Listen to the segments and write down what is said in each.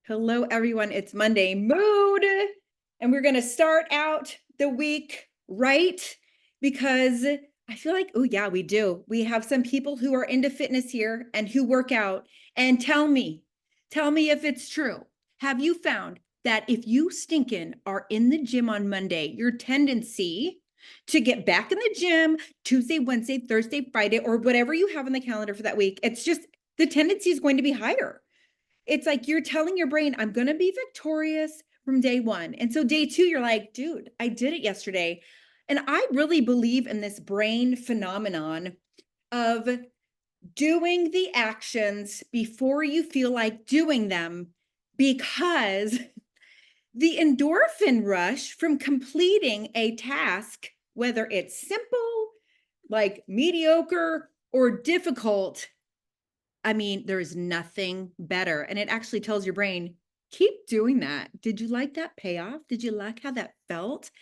Hello, everyone. It's Monday Mood, and we're going to start out the week right because I feel like, oh, yeah, we do. We have some people who are into fitness here and who work out. And tell me if it's true. Have you found that if you stinking are in the gym on Monday, your tendency to get back in the gym Tuesday, Wednesday, Thursday, Friday, or whatever you have on the calendar for that week, it's just the tendency is going to be higher. It's like you're telling your brain, I'm going to be victorious from day one. And so day two, you're like, dude, I did it yesterday. And I really believe in this brain phenomenon of doing the actions before you feel like doing them, because the endorphin rush from completing a task, whether it's simple, like mediocre, or difficult, I mean, there's nothing better. And it actually tells your brain, keep doing that. Did you like that payoff? Did you like how that felt?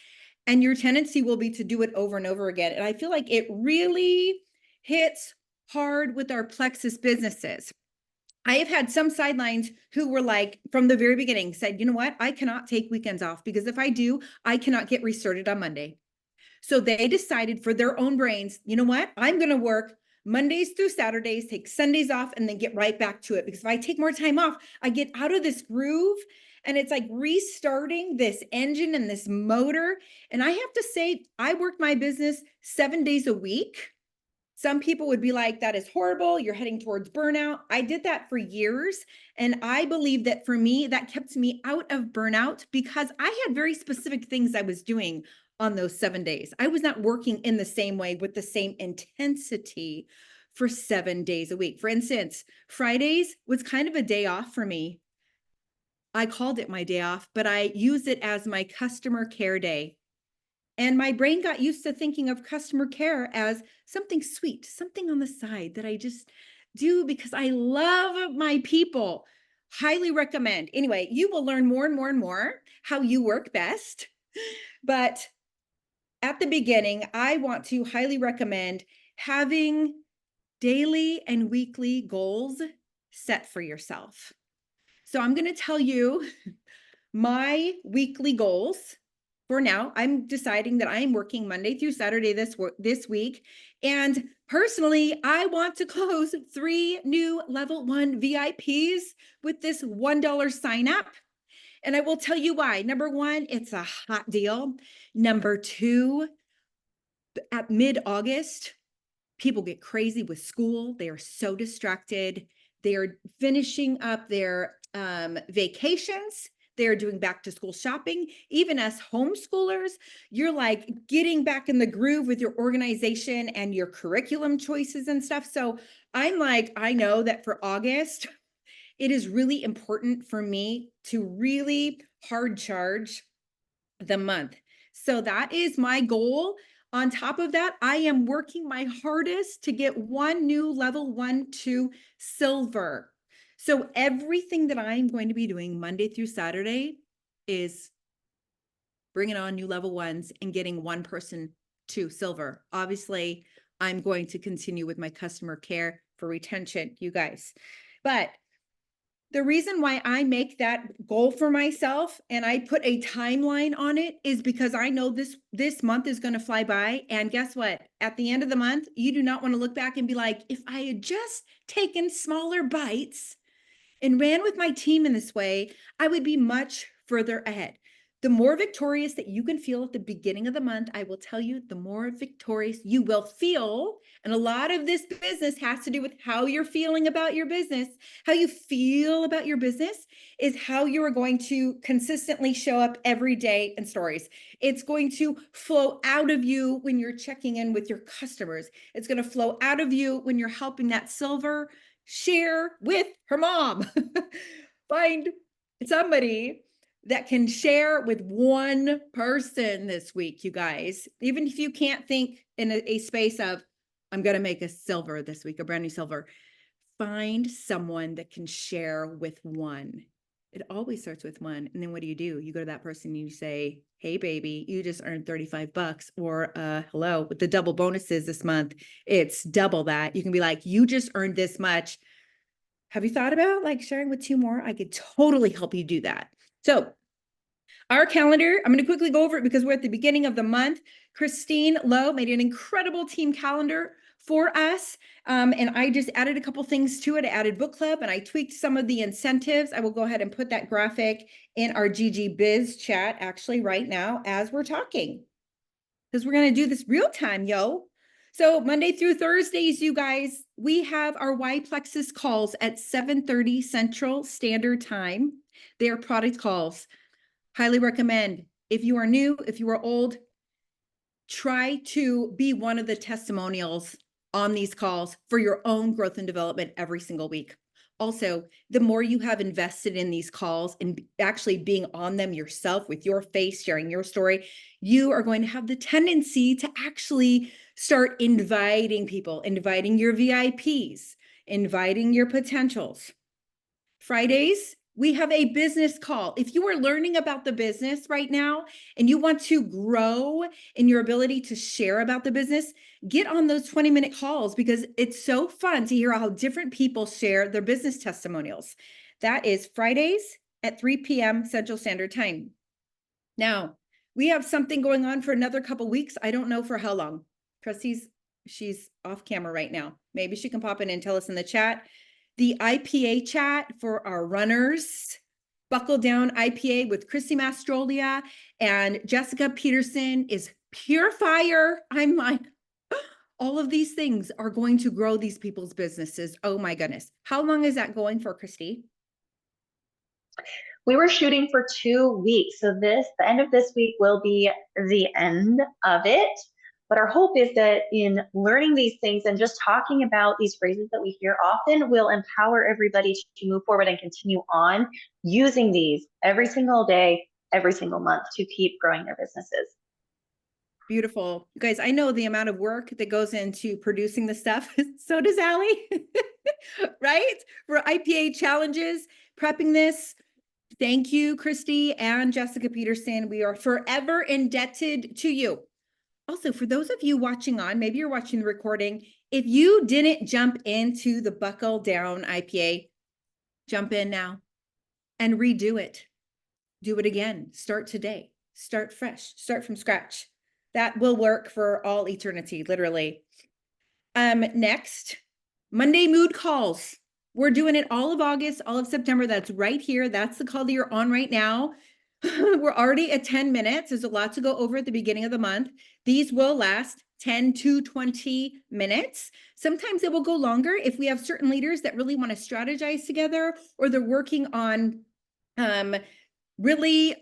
And your tendency will be to do it over and over again. And I feel like it really hits hard with our plexus businesses. I have had some sidelines who were like, from the very beginning, said, you know what? I cannot take weekends off because if I do, I cannot get restarted on Monday. So they decided for their own brains, you know what? I'm going to work Mondays through Saturdays, take Sundays off, and then get right back to it. Because if I take more time off, I get out of this groove and it's like restarting this engine and this motor. And I have to say, I worked my business 7 days a week. Some people would be like, that is horrible. You're heading towards burnout. I did that for years. And I believe that for me, that kept me out of burnout because I had very specific things I was doing on those 7 days. I was not working in the same way with the same intensity for 7 days a week. For instance, Fridays was kind of a day off for me. I called it my day off, but I used it as my customer care day. And my brain got used to thinking of customer care as something sweet, something on the side that I just do because I love my people. Highly recommend. Anyway, you will learn more and more and more how you work best. But at the beginning, I want to highly recommend having daily and weekly goals set for yourself. So I'm going to tell you my weekly goals. For now, I'm deciding that I'm working Monday through Saturday this week. And personally, I want to close 3 new level 1 VIPs with this $1 sign up. And I will tell you why. Number 1, it's a hot deal. Number 2, at mid-August, people get crazy with school. They are so distracted. They are finishing up their vacations. They're doing back to school shopping. Even as homeschoolers, you're like getting back in the groove with your organization and your curriculum choices and stuff. So I'm like, I know that for August, it is really important for me to really hard charge the month. So that is my goal. On top of that, I am working my hardest to get 1 new level 1 to silver. So everything that I'm going to be doing Monday through Saturday is bringing on new level 1s and getting 1 person to silver. Obviously, I'm going to continue with my customer care for retention, you guys. But the reason why I make that goal for myself and I put a timeline on it is because I know this month is going to fly by. And guess what? At the end of the month, you do not want to look back and be like, if I had just taken smaller bites and ran with my team in this way, I would be much further ahead. The more victorious that you can feel at the beginning of the month, I will tell you, the more victorious you will feel. And a lot of this business has to do with how you're feeling about your business. How you feel about your business is how you are going to consistently show up every day in stories. It's going to flow out of you when you're checking in with your customers. It's going to flow out of you when you're helping that silver share with her mom. Find somebody that can share with 1 person this week, you guys. Even if you can't think in a space of, I'm going to make a silver this week, a brand new silver, find someone that can share with 1. It always starts with 1. And then what do? You go to that person and you say, hey, baby, you just earned $35, or hello, with the double bonuses this month, it's double that. You can be like, you just earned this much. Have you thought about like sharing with 2 more? I could totally help you do that. So our calendar, I'm going to quickly go over it because we're at the beginning of the month. Christine Lowe made an incredible team calendar for us. And I just added a couple things to it. I added book club and I tweaked some of the incentives. I will go ahead and put that graphic in our GG Biz chat actually right now as we're talking, because we're going to do this real time, yo. So Monday through Thursdays, you guys, we have our Y Plexus calls at 7:30 Central Standard Time. They are product calls. Highly recommend. If you are new, if you are old, try to be one of the testimonials on these calls for your own growth and development every single week. Also, the more you have invested in these calls and actually being on them yourself with your face, sharing your story, you are going to have the tendency to actually start inviting people, inviting your VIPs, inviting your potentials. Fridays, we have a business call. If you are learning about the business right now and you want to grow in your ability to share about the business, get on those 20-minute calls because it's so fun to hear how different people share their business testimonials. That is Fridays at 3 p.m. Central Standard Time. Now, we have something going on for another couple weeks. I don't know for how long. She's off camera right now. Maybe she can pop in and tell us in the chat. The IPA chat for our runners, Buckle Down IPA with Christy Mastrolia and Jessica Peterson is pure fire. I'm like, all of these things are going to grow these people's businesses. Oh my goodness. How long is that going for, Christy? We were shooting for 2 weeks. So the end of this week will be the end of it. But our hope is that in learning these things and just talking about these phrases that we hear often will empower everybody to move forward and continue on using these every single day, every single month to keep growing their businesses. Beautiful. You guys, I know the amount of work that goes into producing the stuff. So does Allie, right? For IPA challenges, prepping this. Thank you, Christy and Jessica Peterson. We are forever indebted to you. Also, for those of you watching on, maybe you're watching the recording, if you didn't jump into the Buckle Down IPA, jump in now and redo it. Do it again. Start today. Start fresh. Start from scratch. That will work for all eternity, literally. Next, Monday mood calls. We're doing it all of August, all of September. That's right here. That's the call that you're on right now. We're already at 10 minutes. There's a lot to go over at the beginning of the month. These will last 10 to 20 minutes. Sometimes it will go longer if we have certain leaders that really want to strategize together or they're working on really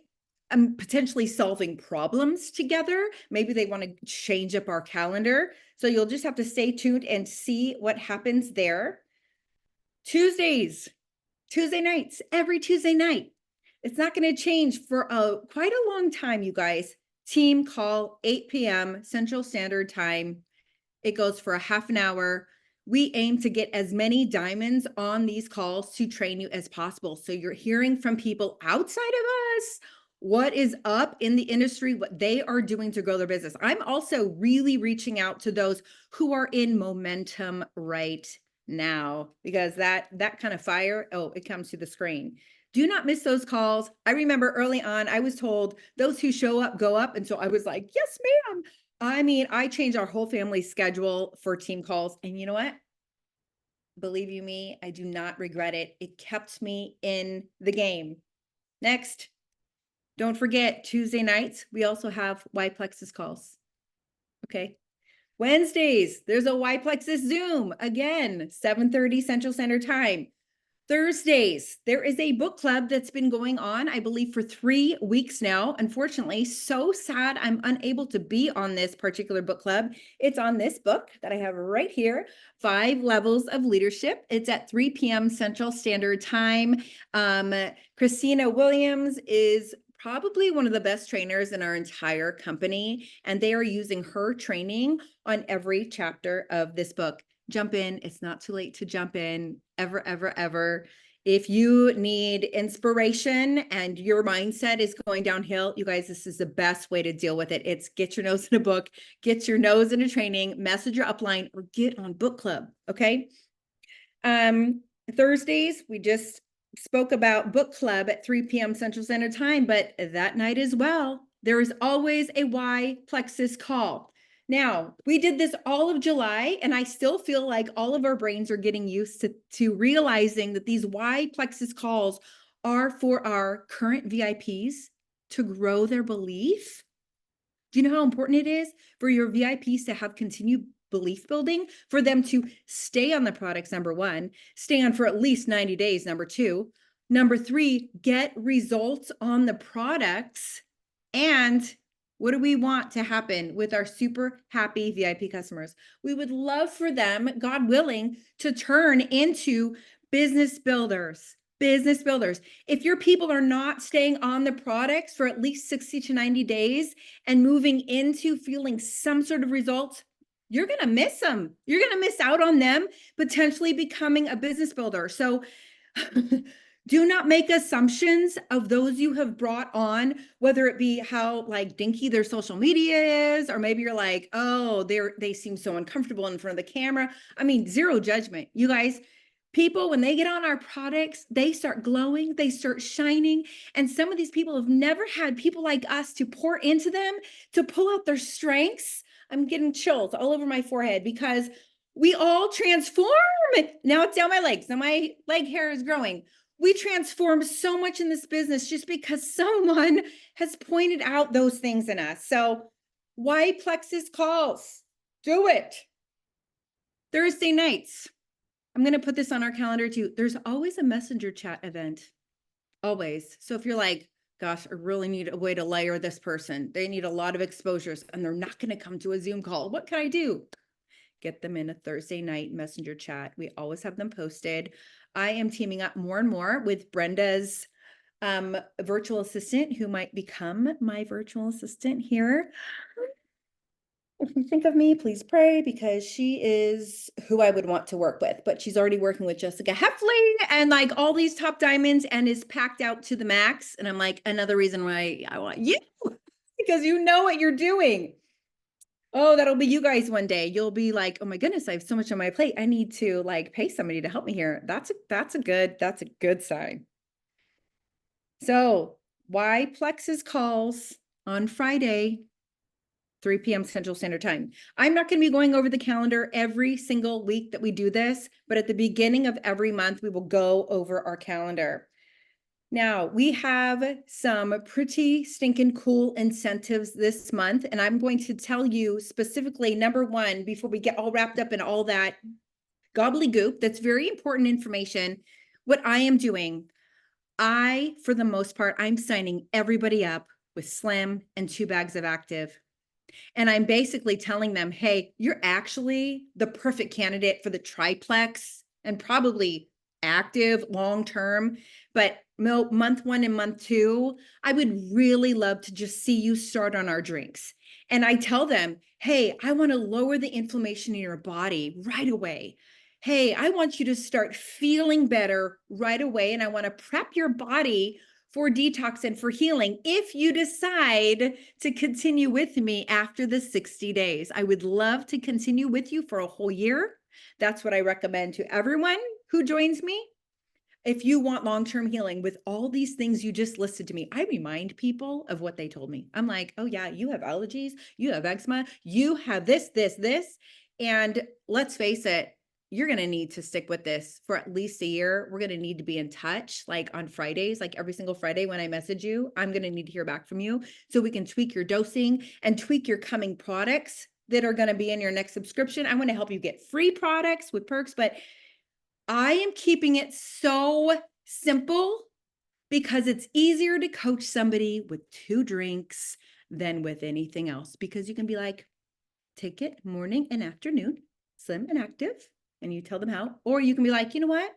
potentially solving problems together. Maybe they want to change up our calendar. So you'll just have to stay tuned and see what happens there. Tuesday nights, every Tuesday night. It's not going to change for quite a long time, you guys. Team call, 8 p.m. Central Standard Time. It goes for a half an hour. We aim to get as many diamonds on these calls to train you as possible. So you're hearing from people outside of us, what is up in the industry, what they are doing to grow their business. I'm also really reaching out to those who are in momentum right now, because that kind of fire, it comes to the screen. Do not miss those calls. I remember early on, I was told those who show up go up. And so I was like, yes, ma'am. I mean, I changed our whole family schedule for team calls. And you know what? Believe you me, I do not regret it. It kept me in the game. Next, don't forget Tuesday nights, we also have Y Plexus calls. Okay. Wednesdays, there's a Y Plexus Zoom, again, 7:30 Central Standard Time. Thursdays, there is a book club that's been going on, I believe, for 3 weeks now. Unfortunately, so sad I'm unable to be on this particular book club. It's on this book that I have right here, 5 Levels of Leadership. It's at 3 p.m. Central Standard Time. Christina Williams is probably one of the best trainers in our entire company, and they are using her training on every chapter of this book. Jump in. It's not too late to jump in, ever, ever, ever. If you need inspiration and your mindset is going downhill, you guys, this is the best way to deal with it. It's get your nose in a book, get your nose into training, message your upline, or get on book club. Okay. Thursdays, we just spoke about book club at 3 p.m. Central Standard Time, but that night as well, there is always a Y Plexus call. Now, we did this all of July, and I still feel like all of our brains are getting used to realizing that these Y Plexus calls are for our current VIPs to grow their belief. Do you know how important it is for your VIPs to have continued belief building, for them to stay on the products, number one, stay on for at least 90 days, number two, number three, get results on the products. And what do we want to happen with our super happy VIP customers? We would love for them, God willing, to turn into business builders. Business builders. If your people are not staying on the products for at least 60 to 90 days and moving into feeling some sort of results, you're going to miss them. You're going to miss out on them potentially becoming a business builder. So do not make assumptions of those you have brought on, whether it be how like dinky their social media is, or maybe you're like, oh, they seem so uncomfortable in front of the camera. I mean, zero judgment. You guys, people, when they get on our products, they start glowing, they start shining. And some of these people have never had people like us to pour into them, to pull out their strengths. I'm getting chills all over my forehead because we all transform. Now it's down my legs. Now my leg hair is growing. We transform so much in this business just because someone has pointed out those things in us. So why Plexus calls? Do it. Thursday nights. I'm going to put this on our calendar too. There's always a messenger chat event. Always. So if you're like, gosh, I really need a way to layer this person. They need a lot of exposures and they're not going to come to a Zoom call. What can I do? Get them in a Thursday night messenger chat. We always have them posted. I am teaming up more and more with Brenda's virtual assistant, who might become my virtual assistant here. If you think of me, please pray, because she is who I would want to work with. But she's already working with Jessica Heffley and like all these top diamonds and is packed out to the max. And I'm like, another reason why I want you, because you know what you're doing. Oh, that'll be you guys one day. You'll be like, oh my goodness, I have so much on my plate. I need to like pay somebody to help me here. That's a good sign. So why Plexus calls on Friday, 3 p.m. Central Standard Time. I'm not going to be going over the calendar every single week that we do this, but at the beginning of every month, we will go over our calendar. Now, we have some pretty stinking cool incentives this month, and I'm going to tell you specifically, number one, before we get all wrapped up in all that gobbledygook, that's very important information, what I am doing. For the most part, I'm signing everybody up with Slim and 2 bags of active. And I'm basically telling them, hey, you're actually the perfect candidate for the triplex and probably active long-term, but month 1 and month 2, I would really love to just see you start on our drinks. And I tell them, hey, I want to lower the inflammation in your body right away. Hey, I want you to start feeling better right away. And I want to prep your body for detox and for healing if you decide to continue with me after the 60 days. I would love to continue with you for a whole year. That's what I recommend to everyone who joins me. If you want long-term healing with all these things you just listed to me, I remind people of what they told me. I'm like, oh yeah, you have allergies, you have eczema, you have this. And let's face it, you're going to need to stick with this for at least a year. We're going to need to be in touch, like on Fridays, like every single Friday when I message you, I'm going to need to hear back from you so we can tweak your dosing and tweak your coming products that are going to be in your next subscription. I want to help you get free products with perks, but I am keeping it so simple because it's easier to coach somebody with 2 drinks than with anything else, because you can be like, take it morning and afternoon, slim and active, and you tell them how. Or you can be like, you know what?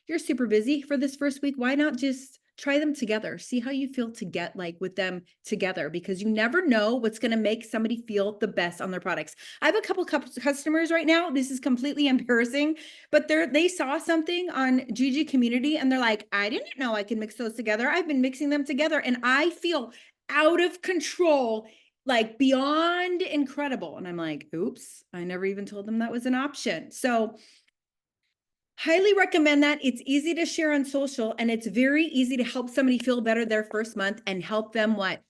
You're super busy for this first week. Why not just try them together? See how you feel to get like with them together, because you never know what's going to make somebody feel the best on their products. I have a couple customers right now. This is completely embarrassing, but they saw something on GG Community and they're like, I didn't know I can mix those together. I've been mixing them together and I feel out of control, like beyond incredible. And I'm like, oops, I never even told them that was an option. So Highly recommend that. It's easy to share on social, and it's very easy to help somebody feel better their first month and help them what?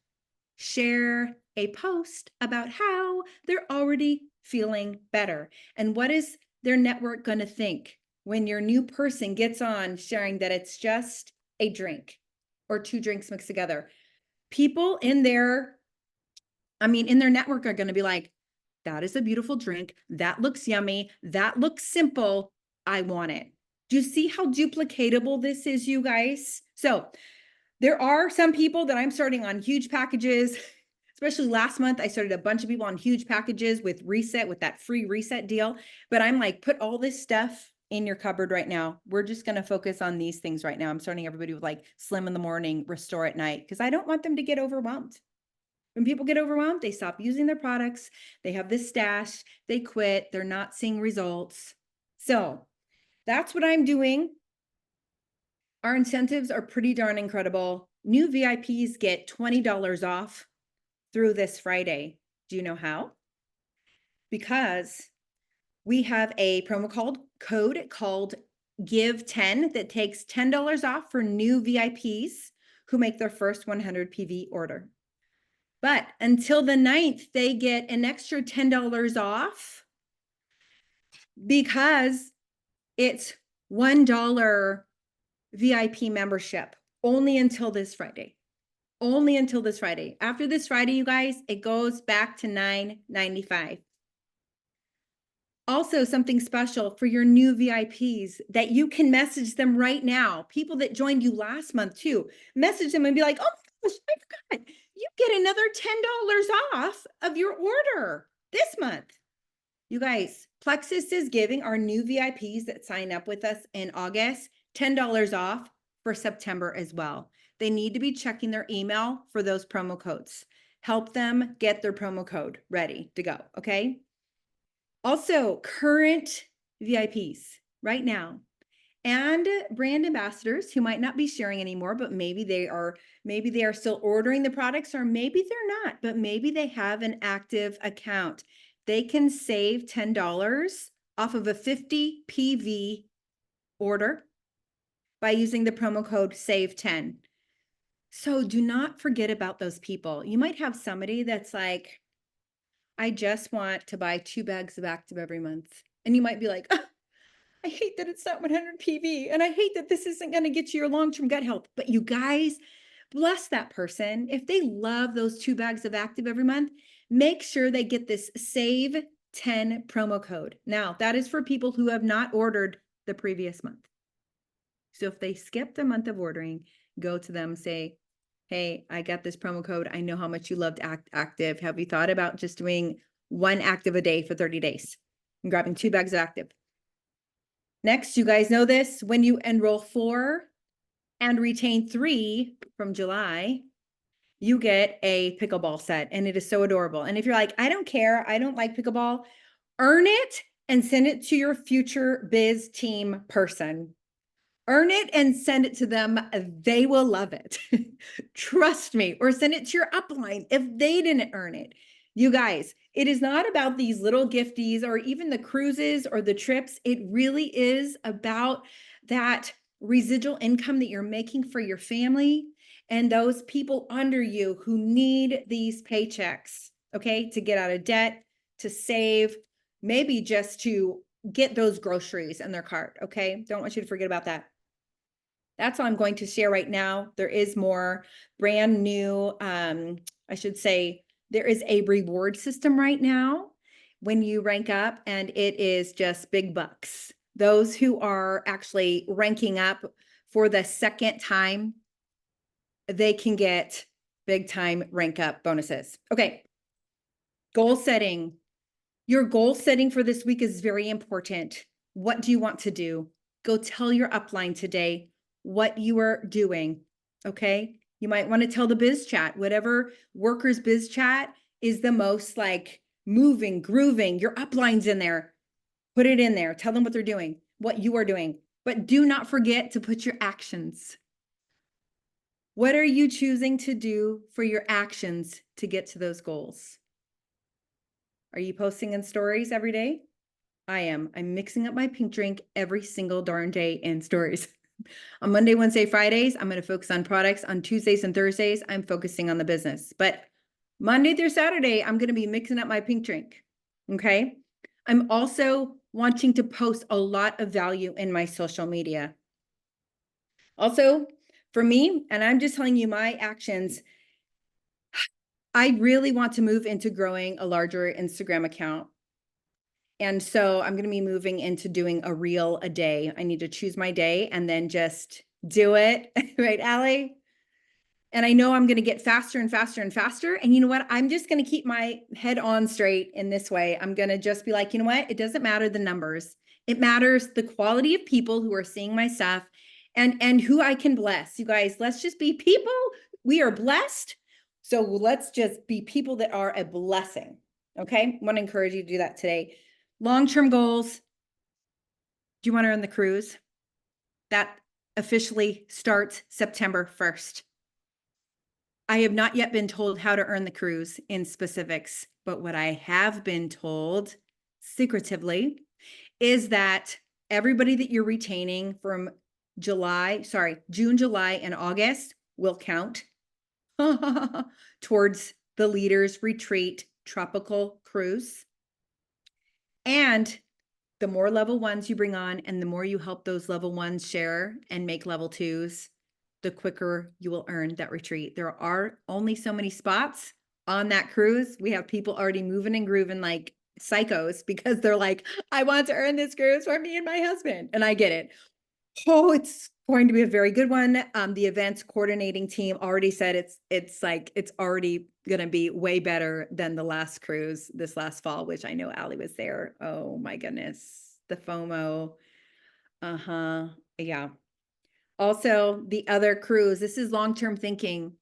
Share a post about how they're already feeling better. And what is their network going to think when your new person gets on sharing that it's just a drink or two drinks mixed together? People in their network are going to be like, that is a beautiful drink. That looks yummy. That looks simple. I want it. Do you see how duplicatable this is, you guys? So there are some people that I'm starting on huge packages, especially last month. I started a bunch of people on huge packages with Reset, with that free Reset deal. But I'm like, put all this stuff in your cupboard right now. We're just going to focus on these things right now. I'm starting everybody with like Slim in the morning, Restore at night, because I don't want them to get overwhelmed. When people get overwhelmed, they stop using their products. They have this stash, they quit, they're not seeing results. So that's what I'm doing. Our incentives are pretty darn incredible. New VIPs get $20 off through this Friday. Do you know how? Because we have a promo code called GIVE10 that takes $10 off for new VIPs who make their first 100 PV order. But until the 9th, they get an extra $10 off because it's $1 VIP membership only until this Friday. Only until this Friday. After this Friday, you guys, it goes back to $9.95. Also, something special for your new VIPs that you can message them right now. People that joined you last month too, message them and be like, oh my gosh, I forgot. You get another $10 off of your order this month. You guys, Plexus is giving our new VIPs that sign up with us in August $10 off for September as well. They need to be checking their email for those promo codes. Help them get their promo code ready to go, okay? Also, current VIPs right now and brand ambassadors who might not be sharing anymore, but maybe they are still ordering the products, or maybe they're not, but maybe they have an active account. They can save $10 off of a 50 PV order by using the promo code SAVE10. So do not forget about those people. You might have somebody that's like, I just want to buy 2 bags of active every month. And you might be like, oh, I hate that it's not 100 PV. And I hate that this isn't going to get you your long-term gut health. But you guys, bless that person. If they love those 2 bags of active every month, make sure they get this SAVE 10 promo code. Now, that is for people who have not ordered the previous month. So if they skip the month of ordering, go to them, say, hey, I got this promo code. I know how much you loved active. Have you thought about just doing 1 active a day for 30 days and grabbing 2 bags of active? Next, you guys know this, when you enroll 4 and retain 3 from July, you get a pickleball set, and it is so adorable. And if you're like, I don't care, I don't like pickleball, earn it and send it to your future biz team person. Earn it and send it to them. They will love it. Trust me. Or send it to your upline if they didn't earn it. You guys, it is not about these little gifties or even the cruises or the trips. It really is about that residual income that you're making for your family and those people under you who need these paychecks, okay, to get out of debt, to save, maybe just to get those groceries in their cart, okay? Don't want you to forget about that. That's all I'm going to share right now. There is more brand new, I should say, there is a reward system right now when you rank up, and it is just big bucks. Those who are actually ranking up for the second time, they can get big time rank up bonuses. Okay. Goal setting. Your goal setting for this week is very important. What do you want to do? Go tell your upline today what you are doing, okay? You might want to tell the biz chat, whatever workers biz chat is the most like moving, grooving, your upline's in there. Put it in there. Tell them what they're doing, what you are doing. But do not forget to put your actions. What are you choosing to do for your actions to get to those goals? Are you posting in stories every day? I am. I'm mixing up my pink drink every single darn day in stories. On Monday, Wednesday, Fridays, I'm going to focus on products. On Tuesdays and Thursdays, I'm focusing on the business. But Monday through Saturday, I'm going to be mixing up my pink drink. Okay. I'm also wanting to post a lot of value in my social media. Also, for me, and I'm just telling you my actions, I really want to move into growing a larger Instagram account. And so I'm going to be moving into doing a reel a day. I need to choose my day and then just do it. Right, Allie? And I know I'm going to get faster and faster and faster. And you know what? I'm just going to keep my head on straight in this way. I'm going to just be like, you know what? It doesn't matter the numbers. It matters the quality of people who are seeing my stuff and who I can bless. You guys, let's just be people. We are blessed. So let's just be people that are a blessing. Okay. I want to encourage you to do that today. Long-term goals. Do you want to earn the cruise? That officially starts September 1st. I have not yet been told how to earn the cruise in specifics, but what I have been told secretively is that everybody that you're retaining from June, July, and August will count towards the Leaders Retreat Tropical Cruise. And the more level ones you bring on and the more you help those level ones share and make level twos, the quicker you will earn that retreat. There are only so many spots on that cruise. We have people already moving and grooving like psychos because they're like, I want to earn this cruise for me and my husband. And I get it. Oh, it's going to be a very good one. The events coordinating team already said it's already going to be way better than the last cruise this last fall, which I know Allie was there. Oh my goodness. The FOMO. Uh-huh. Yeah. Also, the other cruise, this is long-term thinking.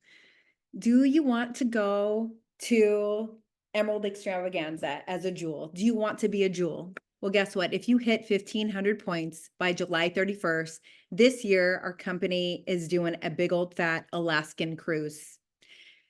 Do you want to go to Emerald Extravaganza as a jewel? Do you want to be a jewel? Well, guess what? If you hit 1,500 points by July 31st, this year, our company is doing a big old fat Alaskan cruise.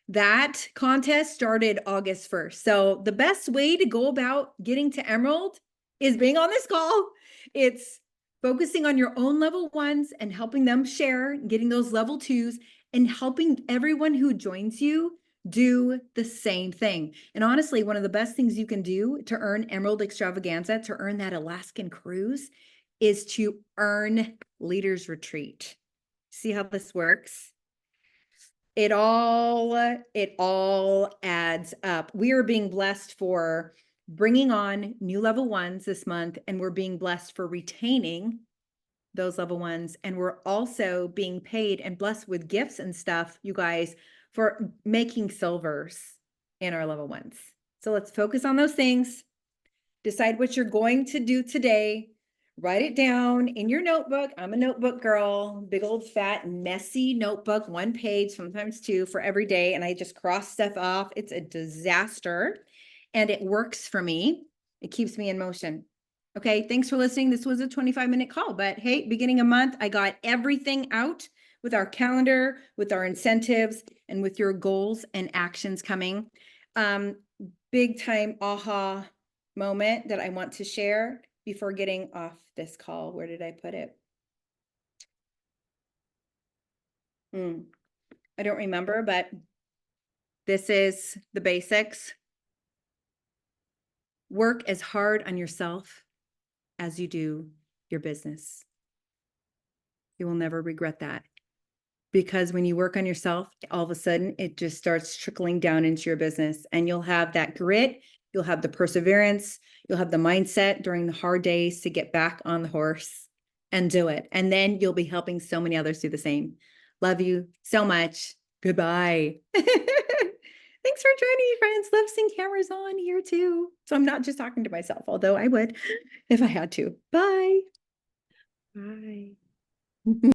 That contest started August 1st. So the best way to go about getting to Emerald is being on this call. It's focusing on your own level ones and helping them share, getting those level twos, and helping everyone who joins you do the same thing. And honestly, one of the best things you can do to earn Emerald Extravaganza, to earn that Alaskan cruise, is to earn Leaders Retreat. See how this works? It all adds up. We are being blessed for bringing on new level ones this month, and we're being blessed for retaining those level ones. And we're also being paid and blessed with gifts and stuff, you guys, for making silvers in our level ones. So let's focus on those things. Decide what you're going to do today. Write it down in your notebook. I'm a notebook girl, big old fat messy notebook, 1 page, sometimes 2 for every day. And I just cross stuff off. It's a disaster and it works for me. It keeps me in motion. Okay, thanks for listening. This was a 25-minute call, but hey, beginning of month, I got everything out with our calendar, with our incentives, and with your goals and actions coming. Big time aha moment that I want to share before getting off this call. Where did I put it? I don't remember, but this is the basics. Work as hard on yourself as you do your business. You will never regret that. Because when you work on yourself, all of a sudden it just starts trickling down into your business and you'll have that grit, you'll have the perseverance, you'll have the mindset during the hard days to get back on the horse and do it. And then you'll be helping so many others do the same. Love you so much. Goodbye. Thanks for joining me, friends. Love seeing cameras on here too. So I'm not just talking to myself, although I would if I had to. Bye. Bye.